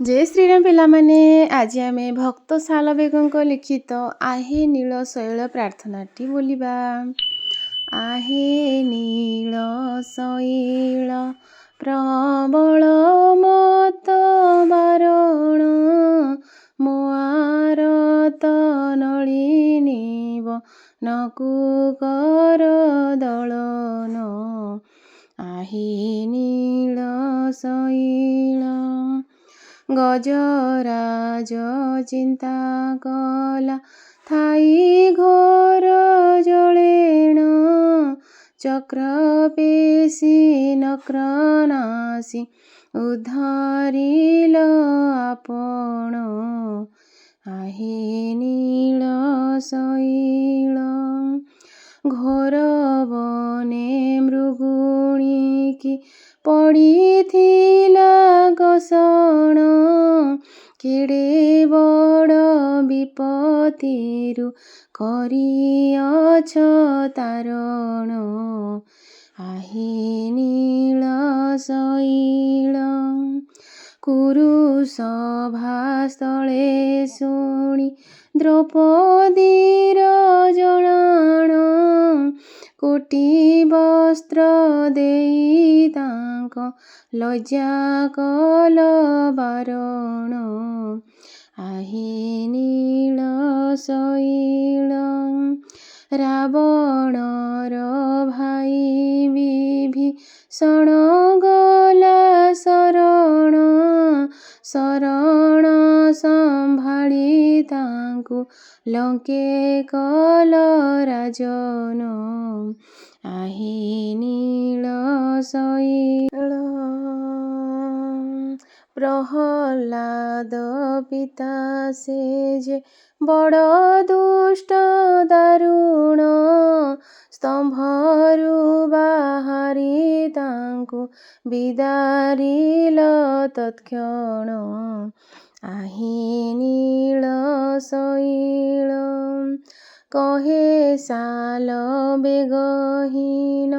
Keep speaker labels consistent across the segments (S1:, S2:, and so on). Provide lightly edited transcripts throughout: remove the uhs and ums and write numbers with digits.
S1: जय श्रीराम पिलामाने आज आमे भक्त सालवेगଙ୍କ लिखित आहे नीଳ ଶୈଳ ପ୍ରାର୍ଥନାଟି ବୋଲିବା। आहे नीଳ ଶୈଳ ପ୍ରବଳ ମତ ବାରଣ ମୋ ଆରତ ନଳିନୀବ ନକୁ କର ଦଳନ। आहे नीଳ ଶୈଳ गजराज चिंता कला थाई घोर जलेण चक्र पेशी नक्रनाशी उद्धरिल आपण। आहे नीळ शैळ घोर बने मृगुणी पड़िथिला गसण केड़े बड़ विपत्तिरु करिअछ तारण। आहे नीळ शैळ कुरुसभास्थले शुणी द्रौपदीर जणाण कोटि वस्त्र देई तांक लज्जा कल बारण। आहे नीळ शैळ रावणर भाई विभीषण गला शरण शरण संभाळी तांकु लंके कल राजन। आहे नीळ शैळ प्रहलाद पिता से जे बड़ दुष्ट दारुण स्तंभरु बाहारी तांकु बिदारिल तत्क्षण। आहे नीळ शैळ कहे साल बेगहीन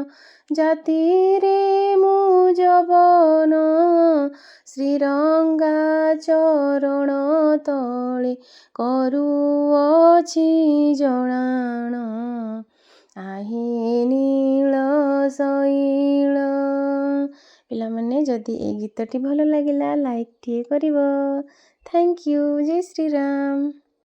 S1: जाति रे मु जवन श्रीरंगा चरण तले करुअछि जणाण। आहे नीळ शैळ पिलामाने जदि ए गीतटी भल लागिला लाइक टिए करिवो। Thank you. जय श्रीराम।